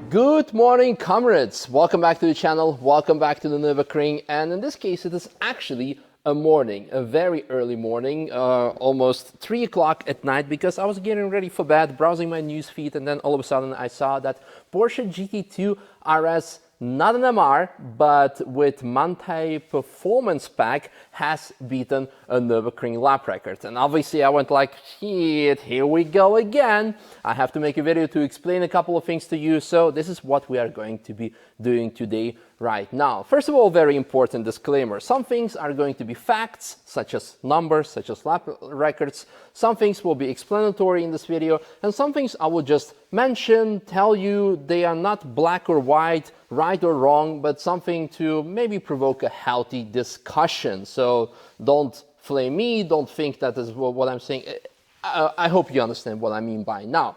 Good morning, comrades. Welcome back to the channel. Welcome back to the Nürburgring. And in this case, it is actually a morning, a very early morning, almost 3 o'clock at night, because I was getting ready for bed, browsing my news feed, and then all of a sudden I saw that Porsche GT2 RS, not an MR, but with Manthey performance pack, has beaten a Nürburgring lap record. And obviously I went like, shit, here we go again. I have to make a video to explain a couple of things to you, so this is what we are going to be doing today right now. First of all, very important disclaimer. Some things are going to be facts, such as numbers, such as lap records. Some things will be explanatory in this video, and some things I will just mention, tell you they are not black or white, right or wrong, but something to maybe provoke a healthy discussion. So don't flame me, don't think that is what I'm saying. I hope you understand what I mean by now.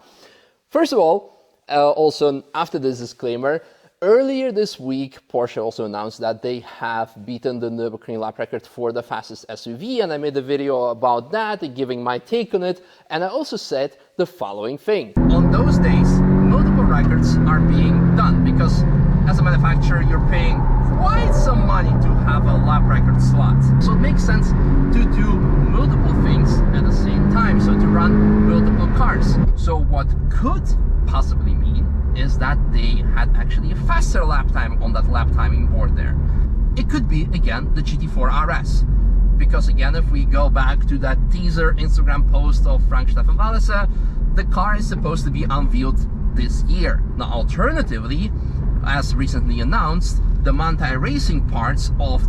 First of all, also after this disclaimer, earlier this week, Porsche also announced that they have beaten the Nürburgring lap record for the fastest SUV, and I made a video about that, giving my take on it, and I also said the following thing. On those days, multiple records are being done, because as a manufacturer, you're paying quite some money to have a lap record slot. So it makes sense to do multiple things at the same time, so to run multiple cars. So what could possibly mean is that they had actually a faster lap time on that lap timing board there. It could be, again, the GT4 RS. Because again, if we go back to that teaser Instagram post of Frank Stefan Walliser, the car is supposed to be unveiled this year. Now, alternatively, as recently announced, the Manthey-Racing parts of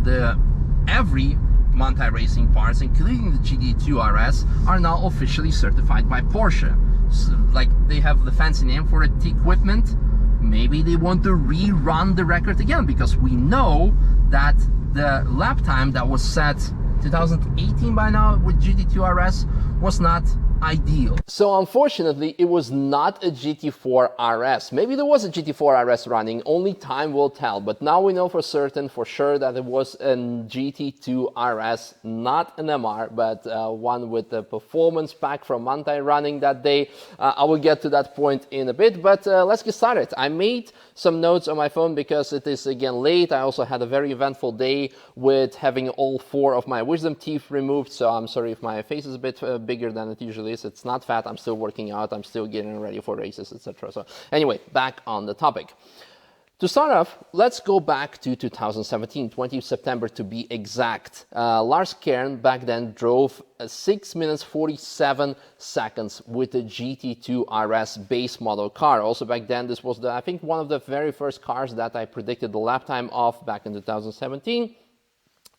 every Manthey-Racing parts, including the GT2 RS, are now officially certified by Porsche. So, like, they have the fancy name for it, T-Equipment. Maybe they want to rerun the record again, because we know that the lap time that was set 2018 by now with GT2 RS was not ideal. So unfortunately, it was not a GT4 RS. Maybe there was a GT4 RS running, only time will tell. But now we know for certain, for sure, that it was a GT2 RS, not an MR, but one with the performance pack from Manthey running that day. I will get to that point in a bit, but let's get started. I made some notes on my phone because it is again late. I also had a very eventful day with having all 4 of my wisdom teeth removed, so I'm sorry if my face is a bit bigger than it usually is. It's not fat, I'm still working out, I'm still getting ready for races, etc. So anyway, back on the topic. To start off, let's go back to 2017, 20th September to be exact. Lars Kern back then drove 6 minutes 47 seconds with the GT2 RS base model car. Also back then, this was I think one of the very first cars that I predicted the lap time of back in 2017.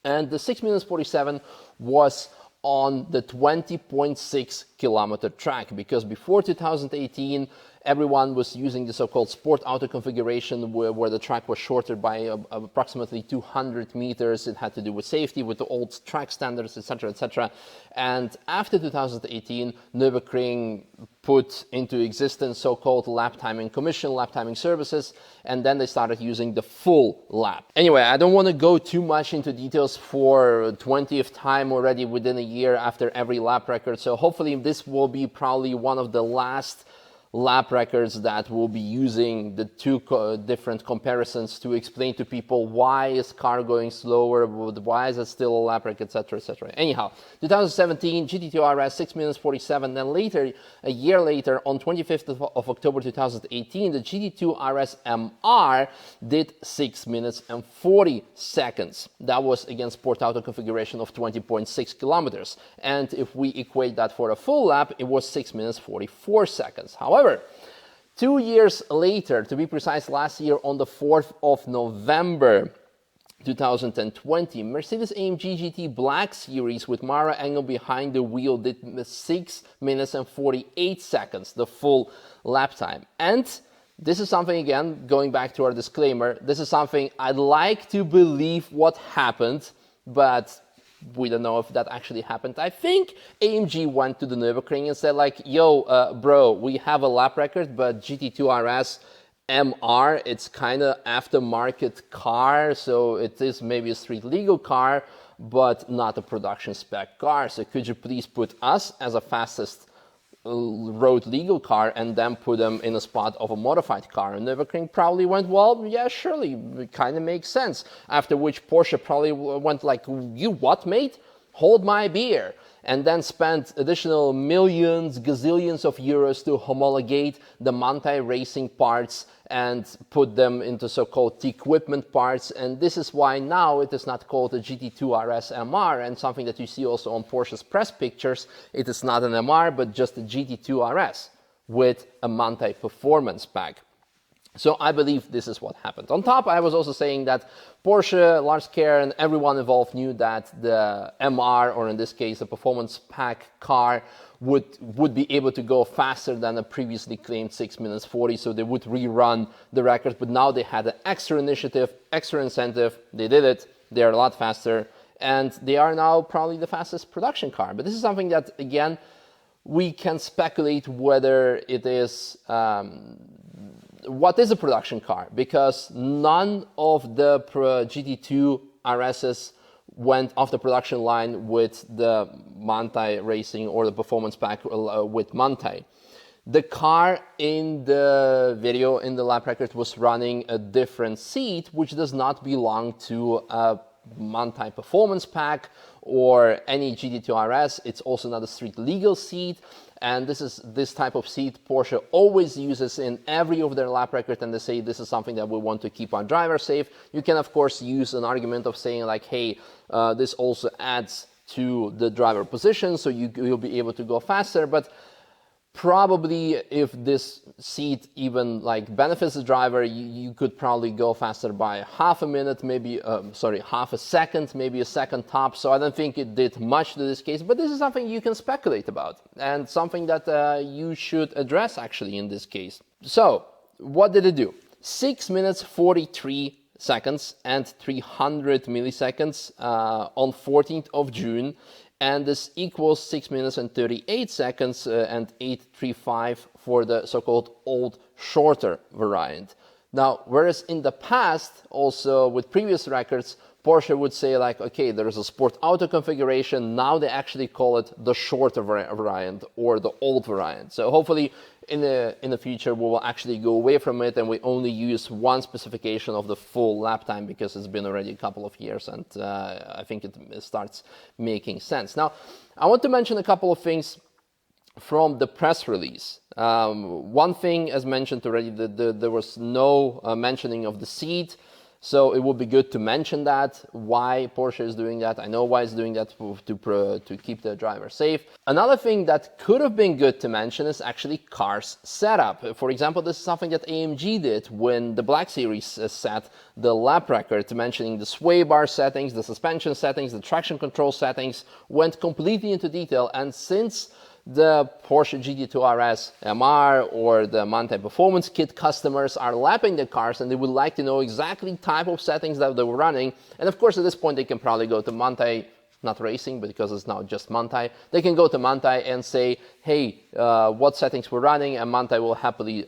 And the 6 minutes 47 was on the 20.6 kilometer track, because before 2018 everyone was using the so-called sport auto configuration where the track was shorter by approximately 200 meters. It had to do with safety, with the old track standards, etc., etc. And after 2018, Nürburgring put into existence so-called lap timing commission, lap timing services, and then they started using the full lap. Anyway, I don't want to go too much into details for 20th time already within a year after every lap record, so hopefully this will be probably one of the last lap records that will be using the 2 different comparisons to explain to people why is car going slower, why is it still a lap record, etc., etc. Anyhow, 2017 GT2 RS 6 minutes 47. Then later, a year later, on 25th of October 2018, the GT2 RS MR did 6 minutes and 40 seconds. That was against sport auto configuration of 20.6 kilometers. And if we equate that for a full lap, it was 6 minutes 44 seconds. However, 2 years later, to be precise, last year on the 4th of November 2020, Mercedes-AMG GT Black Series with Mara Engel behind the wheel did 6 minutes and 48 seconds, the full lap time. And this is something, again, going back to our disclaimer, this is something I'd like to believe what happened, but we don't know if that actually happened. I think AMG went to the Nürburgring and said like, yo, bro, we have a lap record, but GT2 RS MR, it's kind of aftermarket car, so it is maybe a street legal car, but not a production spec car. So could you please put us as a fastest road legal car and then put them in a spot of a modified car. And Nürburgring probably went, well, yeah, surely, it kind of makes sense. After which Porsche probably went like, you what, mate? Hold my beer. And then spent additional millions, gazillions of euros to homologate the Manthey-Racing parts and put them into so-called equipment parts. And this is why now it is not called a GT2 RS MR, and something that you see also on Porsche's press pictures. It is not an MR, but just a GT2 RS with a Manthey performance pack. So I believe this is what happened. On top, I was also saying that Porsche, Lars, Kern, everyone involved knew that the MR, or in this case, a performance pack car, would be able to go faster than a previously claimed 6 minutes 40, so they would rerun the record. But now they had an extra initiative, extra incentive. They did it. They are a lot faster, and they are now probably the fastest production car. But this is something that, again, we can speculate whether it is... what is a production car, because none of the GT2 RSs went off the production line with the Manthey-Racing or the performance pack with Manthey. The car in the video, in the lap record, was running a different seat, which does not belong to a Manthey performance pack or any GT2 RS. It's also not a street legal seat. And this type of seat Porsche always uses in every of their lap record, and they say this is something that we want to keep our driver safe. You can, of course, use an argument of saying like, hey, this also adds to the driver position, so you'll be able to go faster. But probably if this seat even like benefits the driver, you could probably go faster by half a minute, maybe, half a second, maybe a second top. So I don't think it did much to this case, but this is something you can speculate about and something that you should address actually in this case. So what did it do? 6 minutes 43 seconds and 300 milliseconds on 14th of June. And this equals 6 minutes and 38 seconds and 835 for the so-called old shorter variant. Now, whereas in the past, also with previous records, Porsche would say like, okay, there's a sport auto configuration. Now they actually call it the shorter variant or the old variant. So hopefully in the future, we will actually go away from it and we only use one specification of the full lap time, because it's been already a couple of years, and I think it starts making sense. Now, I want to mention a couple of things from the press release. One thing, as mentioned already, there was no mentioning of the seat. So it would be good to mention that, why Porsche is doing that. I know why it's doing that, to keep the driver safe. Another thing that could have been good to mention is actually car's setup. For example, this is something that AMG did when the Black Series set the lap record, mentioning the sway bar settings, the suspension settings, the traction control settings, went completely into detail. And since the Porsche Gt2 RS MR or the Manthey Performance Kit customers are lapping the cars and they would like to know exactly type of settings that they were running. And of course, at this point, they can probably go to Manthey, not Racing, but because it's now just Manthey, they can go to Manthey and say, hey, what settings we're running, and Manthey will happily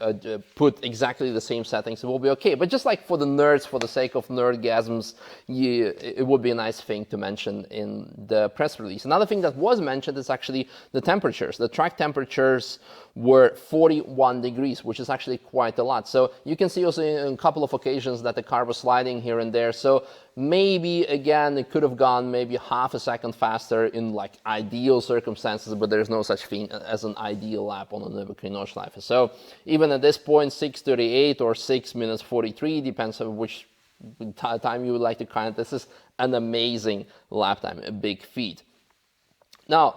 put exactly the same settings. It will be okay. But just like for the nerds, for the sake of nerdgasms, it would be a nice thing to mention in the press release. Another thing that was mentioned is actually the temperatures. The track temperatures were 41 degrees, which is actually quite a lot. So you can see also in a couple of occasions that the car was sliding here and there. So maybe, again, it could have gone maybe half a second faster in like ideal circumstances, but there's no such thing as an ideal lap on a Nürburgring Nordschleife. So even at this point, 6:38 or 6 minutes 43, depends on which time you would like to count. This is an amazing lap time, a big feat. Now,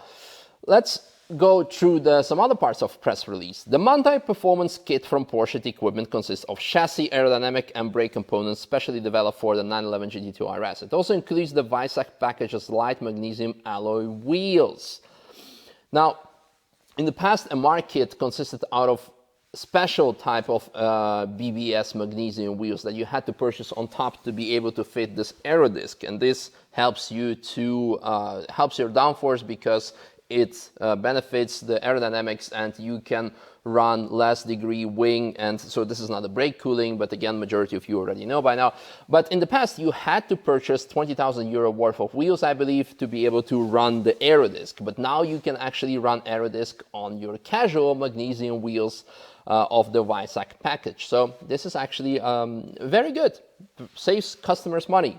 let's go through some other parts of press release. The Manthey Performance Kit from Porsche equipment consists of chassis, aerodynamic and brake components specially developed for the 911 GT2 RS. It also includes the Weissach package's light magnesium alloy wheels. Now, in the past, MR kit consisted out of special type of BBS magnesium wheels that you had to purchase on top to be able to fit this aero disc, and this helps you to helps your downforce, because it benefits the aerodynamics, and you can run less degree wing. And so this is not a brake cooling, but again, majority of you already know by now. But in the past, you had to purchase 20,000 euro worth of wheels, I believe, to be able to run the Aerodisc. But now you can actually run Aerodisc on your casual magnesium wheels of the Weissach package. So this is actually very good, saves customers money.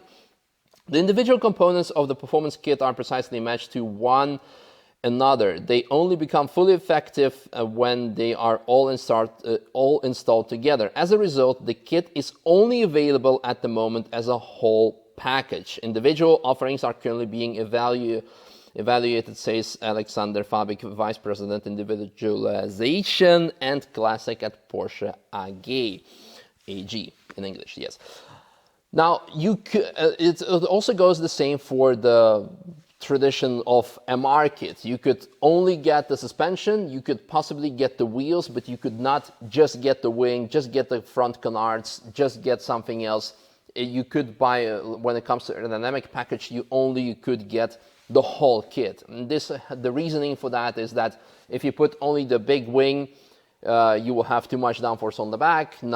The individual components of the performance kit are precisely matched to one another. They only become fully effective when they are all installed together. As a result, the kit is only available at the moment as a whole package. Individual offerings are currently being evaluated, says Alexander Fabik, Vice President Individualization and Classic at Porsche AG in English, yes. Now, it also goes the same for the tradition of MR kit. You could only get the suspension, you could possibly get the wheels, but you could not just get the wing, just get the front canards, just get something else. You could buy, when it comes to aerodynamic package, you could get the whole kit. And the reasoning for that is that if you put only the big wing, you will have too much downforce on the back, and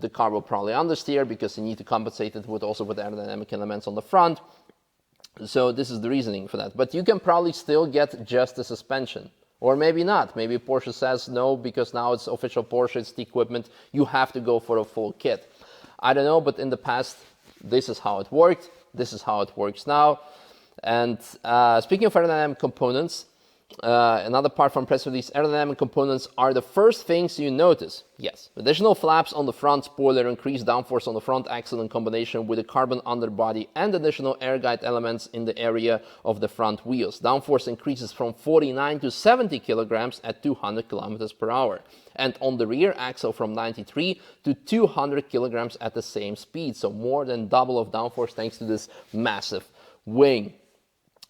the car will probably understeer because you need to compensate it with aerodynamic elements on the front. So this is the reasoning for that. But you can probably still get just the suspension. Or maybe not. Maybe Porsche says no, because now it's official Porsche, it's the equipment. You have to go for a full kit. I don't know, but in the past, this is how it worked. This is how it works now. And speaking of aerodynamic components, another part from press release, aerodynamic components are the first things you notice. Yes, additional flaps on the front spoiler, increased downforce on the front axle in combination with a carbon underbody, and additional air guide elements in the area of the front wheels. Downforce increases from 49 to 70 kilograms at 200 kilometers per hour. And on the rear axle from 93 to 200 kilograms at the same speed. So more than double of downforce thanks to this massive wing.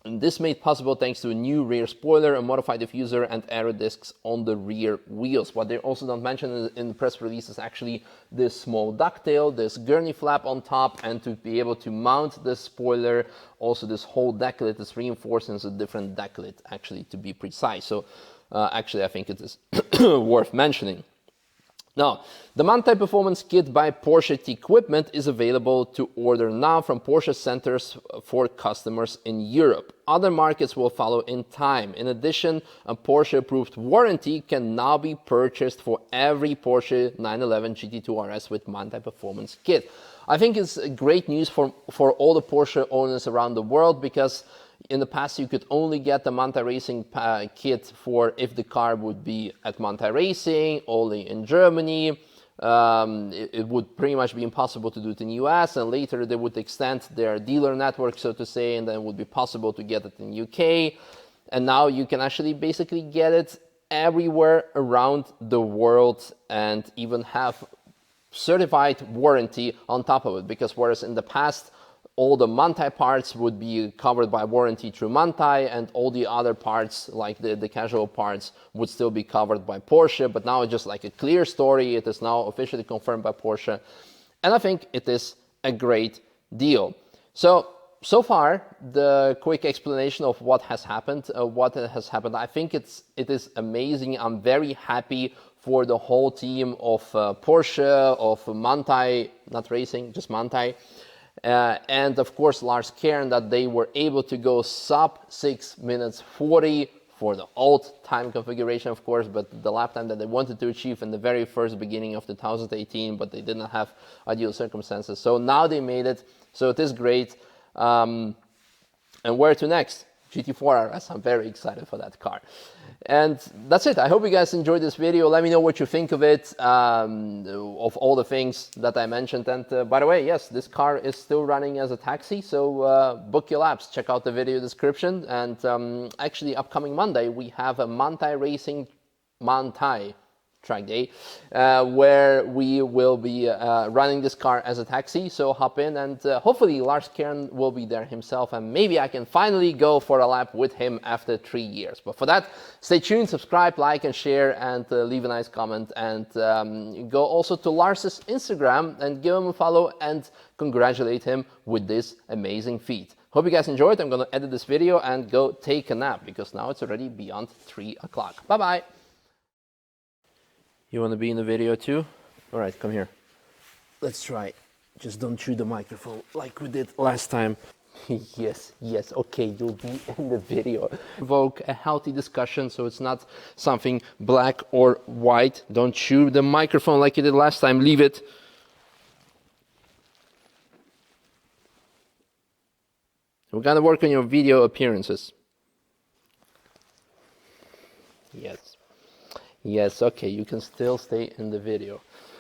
And this made possible thanks to a new rear spoiler, a modified diffuser, and aero discs on the rear wheels. What they also don't mention in the press release is actually this small ducktail, this gurney flap on top, and to be able to mount the spoiler, also this whole decklet is reinforced and it's a different decklet, actually, to be precise. So actually, I think it is worth mentioning. Now, the Manthey Performance Kit by Porsche Equipment is available to order now from Porsche centers for customers in Europe. Other markets will follow in time. In addition, a Porsche-approved warranty can now be purchased for every Porsche 911 GT2 RS with Manthey Performance Kit. I think it's great news for all the Porsche owners around the world, because in the past, you could only get the Manthey-Racing kit for if the car would be at Manthey-Racing, only in Germany. It would pretty much be impossible to do it in the US, and later they would extend their dealer network, so to say, and then it would be possible to get it in UK. And now you can actually basically get it everywhere around the world and even have certified warranty on top of it, because whereas in the past, all the Manthey parts would be covered by warranty through Manthey, and all the other parts, like the casual parts, would still be covered by Porsche. But now it's just like a clear story. It is now officially confirmed by Porsche. And I think it is a great deal. So far, the quick explanation of what has happened. I think it is amazing. I'm very happy for the whole team of Porsche, of Manthey, not Racing, just Manthey. And of course Lars Kern, that they were able to go sub 6 minutes 40 for the old time configuration, of course, but the lap time that they wanted to achieve in the very first beginning of 2018, but they did not have ideal circumstances. So now they made it, so it is great. And where to next? GT4 RS, I'm very excited for that car. And that's it. I hope you guys enjoyed this video. Let me know what you think of it, of all the things that I mentioned. And by the way, yes, this car is still running as a taxi, so book your laps. Check out the video description. And actually, upcoming Monday, we have a Manthey-Racing track day, where we will be running this car as a taxi. So hop in, and hopefully Lars Kern will be there himself, and maybe I can finally go for a lap with him after 3 years. But for that, stay tuned, subscribe, like and share, and leave a nice comment, and go also to Lars's Instagram and give him a follow and congratulate him with this amazing feat. Hope you guys enjoyed. I'm going to edit this video and go take a nap because now it's already beyond 3 o'clock. Bye-bye. You want to be in the video too? All right, come here. Let's try. Just don't chew the microphone like we did last time. Yes, okay, you'll be in the video. Evoke a healthy discussion so it's not something black or white. Don't chew the microphone like you did last time. Leave it. We're gonna work on your video appearances. Yes, okay, you can still stay in the video.